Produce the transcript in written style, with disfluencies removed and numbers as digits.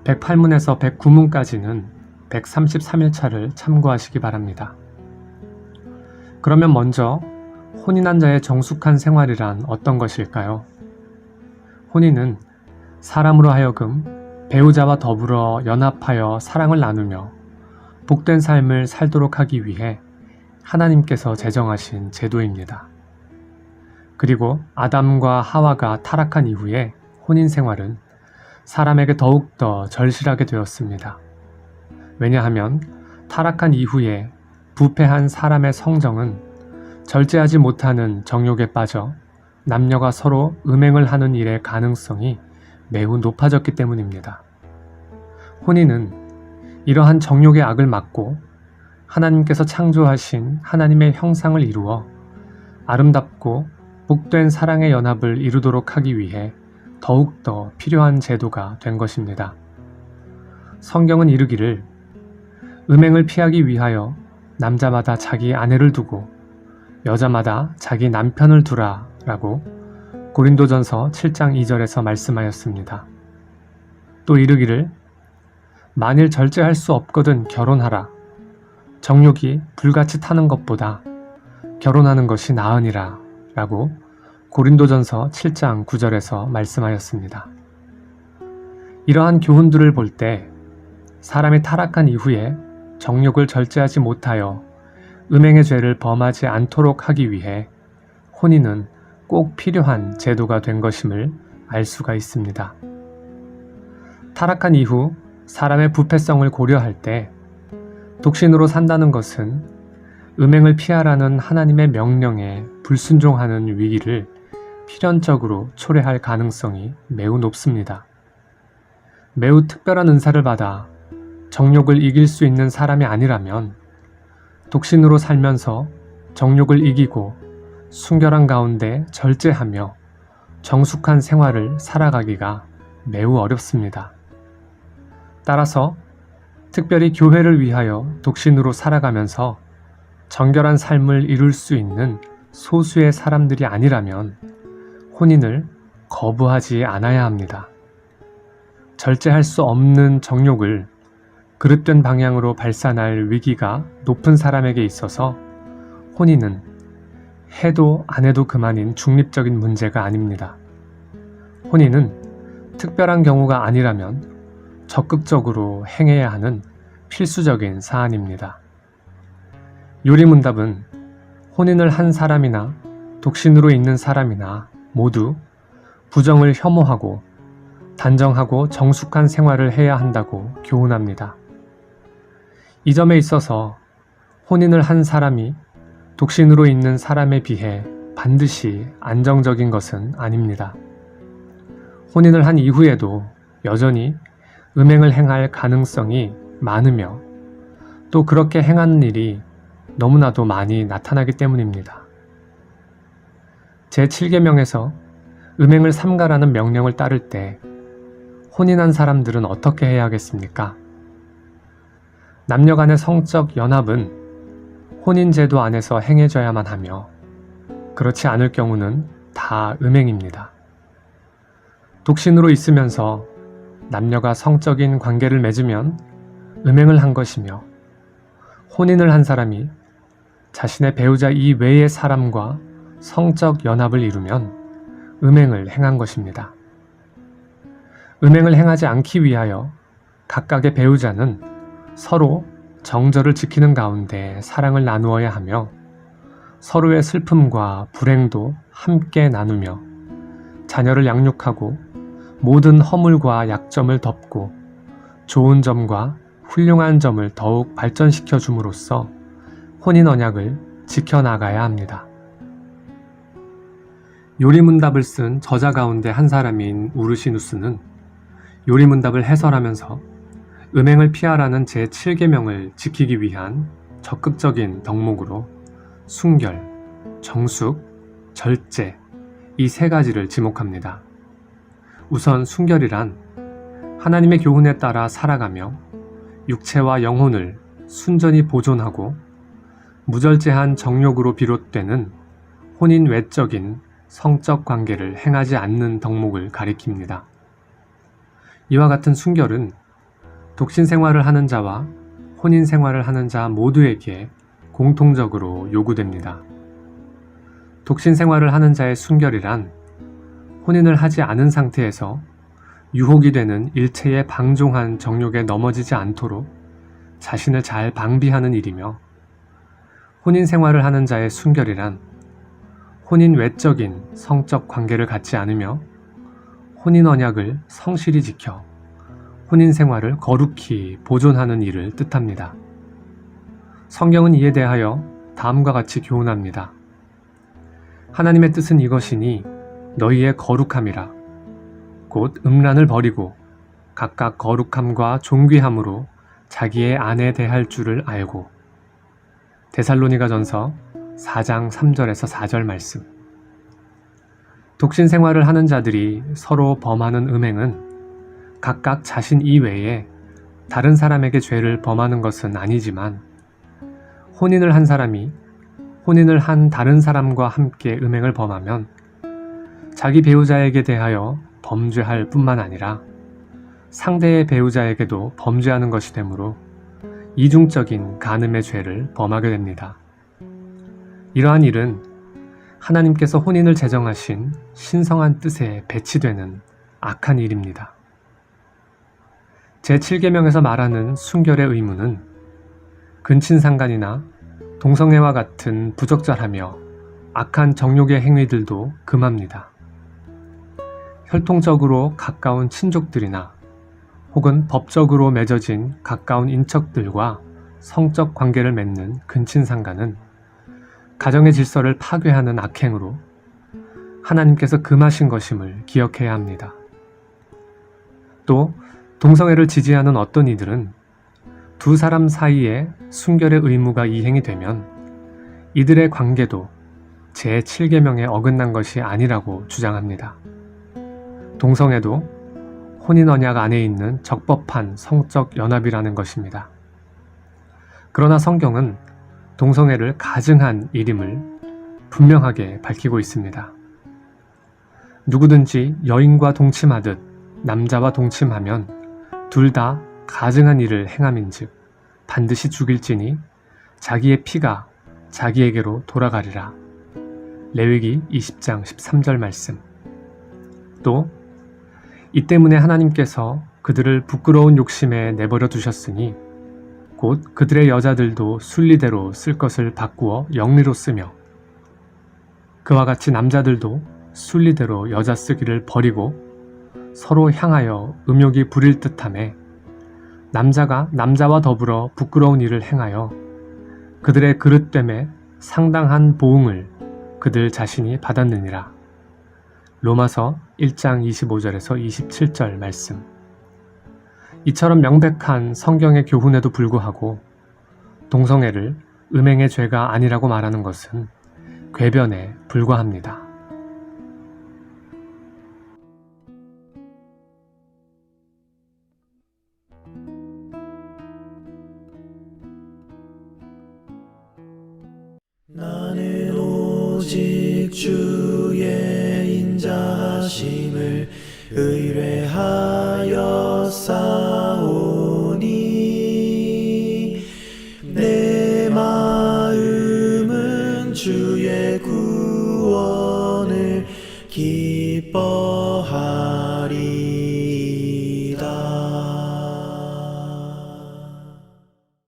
108문에서 109문까지는 133일차를 참고하시기 바랍니다. 그러면 먼저 혼인한 자의 정숙한 생활이란 어떤 것일까요? 혼인은 사람으로 하여금 배우자와 더불어 연합하여 사랑을 나누며 복된 삶을 살도록 하기 위해 하나님께서 제정하신 제도입니다. 그리고 아담과 하와가 타락한 이후에 혼인 생활은 사람에게 더욱더 절실하게 되었습니다. 왜냐하면 타락한 이후에 부패한 사람의 성정은 절제하지 못하는 정욕에 빠져 남녀가 서로 음행을 하는 일의 가능성이 매우 높아졌기 때문입니다. 혼인은 이러한 정욕의 악을 막고 하나님께서 창조하신 하나님의 형상을 이루어 아름답고 복된 사랑의 연합을 이루도록 하기 위해 더욱더 필요한 제도가 된 것입니다. 성경은 이르기를 음행을 피하기 위하여 남자마다 자기 아내를 두고 여자마다 자기 남편을 두라 라고 고린도전서 7장 2절에서 말씀하였습니다. 또 이르기를 만일 절제할 수 없거든 결혼하라. 정욕이 불같이 타는 것보다 결혼하는 것이 나으니라 라고 고린도전서 7장 9절에서 말씀하였습니다. 이러한 교훈들을 볼 때 사람이 타락한 이후에 정욕을 절제하지 못하여 음행의 죄를 범하지 않도록 하기 위해 혼인은 꼭 필요한 제도가 된 것임을 알 수가 있습니다. 타락한 이후 사람의 부패성을 고려할 때 독신으로 산다는 것은 음행을 피하라는 하나님의 명령에 불순종하는 위기를 필연적으로 초래할 가능성이 매우 높습니다. 매우 특별한 은사를 받아 정욕을 이길 수 있는 사람이 아니라면 독신으로 살면서 정욕을 이기고 순결한 가운데 절제하며 정숙한 생활을 살아가기가 매우 어렵습니다. 따라서 특별히 교회를 위하여 독신으로 살아가면서 정결한 삶을 이룰 수 있는 소수의 사람들이 아니라면 혼인을 거부하지 않아야 합니다. 절제할 수 없는 정욕을 그릇된 방향으로 발산할 위기가 높은 사람에게 있어서 혼인은 해도 안 해도 그만인 중립적인 문제가 아닙니다. 혼인은 특별한 경우가 아니라면 적극적으로 행해야 하는 필수적인 사안입니다. 요리문답은 혼인을 한 사람이나 독신으로 있는 사람이나 모두 부정을 혐오하고 단정하고 정숙한 생활을 해야 한다고 교훈합니다. 이 점에 있어서 혼인을 한 사람이 독신으로 있는 사람에 비해 반드시 안정적인 것은 아닙니다. 혼인을 한 이후에도 여전히 음행을 행할 가능성이 많으며 또 그렇게 행하는 일이 너무나도 많이 나타나기 때문입니다. 제7계명에서 음행을 삼가라는 명령을 따를 때 혼인한 사람들은 어떻게 해야 하겠습니까? 남녀 간의 성적 연합은 혼인제도 안에서 행해져야만 하며 그렇지 않을 경우는 다 음행입니다. 독신으로 있으면서 남녀가 성적인 관계를 맺으면 음행을 한 것이며 혼인을 한 사람이 자신의 배우자 이외의 사람과 성적 연합을 이루면 음행을 행한 것입니다. 음행을 행하지 않기 위하여 각각의 배우자는 서로 정절을 지키는 가운데 사랑을 나누어야 하며 서로의 슬픔과 불행도 함께 나누며 자녀를 양육하고 모든 허물과 약점을 덮고 좋은 점과 훌륭한 점을 더욱 발전시켜 줌으로써 혼인 언약을 지켜나가야 합니다. 요리문답을 쓴 저자 가운데 한 사람인 우르시누스는 요리문답을 해설하면서 음행을 피하라는 제7계명을 지키기 위한 적극적인 덕목으로 순결, 정숙, 절제 이 세 가지를 지목합니다. 우선 순결이란 하나님의 교훈에 따라 살아가며 육체와 영혼을 순전히 보존하고 무절제한 정욕으로 비롯되는 혼인 외적인 성적 관계를 행하지 않는 덕목을 가리킵니다. 이와 같은 순결은 독신 생활을 하는 자와 혼인 생활을 하는 자 모두에게 공통적으로 요구됩니다. 독신 생활을 하는 자의 순결이란 혼인을 하지 않은 상태에서 유혹이 되는 일체의 방종한 정욕에 넘어지지 않도록 자신을 잘 방비하는 일이며, 혼인 생활을 하는 자의 순결이란 혼인 외적인 성적 관계를 갖지 않으며 혼인 언약을 성실히 지켜 혼인 생활을 거룩히 보존하는 일을 뜻합니다. 성경은 이에 대하여 다음과 같이 교훈합니다. 하나님의 뜻은 이것이니 너희의 거룩함이라. 곧 음란을 버리고 각각 거룩함과 존귀함으로 자기의 아내 대할 줄을 알고. 데살로니가전서 4장 3절에서 4절 말씀. 독신 생활을 하는 자들이 서로 범하는 음행은 각각 자신 이외에 다른 사람에게 죄를 범하는 것은 아니지만, 혼인을 한 사람이 혼인을 한 다른 사람과 함께 음행을 범하면 자기 배우자에게 대하여 범죄할 뿐만 아니라 상대의 배우자에게도 범죄하는 것이 되므로 이중적인 간음의 죄를 범하게 됩니다. 이러한 일은 하나님께서 혼인을 제정하신 신성한 뜻에 배치되는 악한 일입니다. 제7계명에서 말하는 순결의 의무는 근친상간이나 동성애와 같은 부적절하며 악한 정욕의 행위들도 금합니다. 혈통적으로 가까운 친족들이나 혹은 법적으로 맺어진 가까운 인척들과 성적 관계를 맺는 근친상간은 가정의 질서를 파괴하는 악행으로 하나님께서 금하신 것임을 기억해야 합니다. 또 동성애를 지지하는 어떤 이들은 두 사람 사이에 순결의 의무가 이행이 되면 이들의 관계도 제7계명에 어긋난 것이 아니라고 주장합니다. 동성애도 혼인 언약 안에 있는 적법한 성적 연합이라는 것입니다. 그러나 성경은 동성애를 가증한 일임을 분명하게 밝히고 있습니다. 누구든지 여인과 동침하듯 남자와 동침하면 둘 다 가증한 일을 행함인즉 반드시 죽일지니 자기의 피가 자기에게로 돌아가리라. 레위기 20장 13절 말씀. 또 이 때문에 하나님께서 그들을 부끄러운 욕심에 내버려 두셨으니 곧 그들의 여자들도 순리대로 쓸 것을 바꾸어 영리로 쓰며, 그와 같이 남자들도 순리대로 여자 쓰기를 버리고 서로 향하여 음욕이 부릴 듯하매 남자가 남자와 더불어 부끄러운 일을 행하여 그들의 그릇됨에 상당한 보응을 그들 자신이 받았느니라. 로마서 1장 25절에서 27절 말씀. 이처럼 명백한 성경의 교훈에도 불구하고 동성애를 음행의 죄가 아니라고 말하는 것은 궤변에 불과합니다. 나는 오직 주의 인자하심을 의뢰하여 싸우니 내 마음은 주의 구원을 기뻐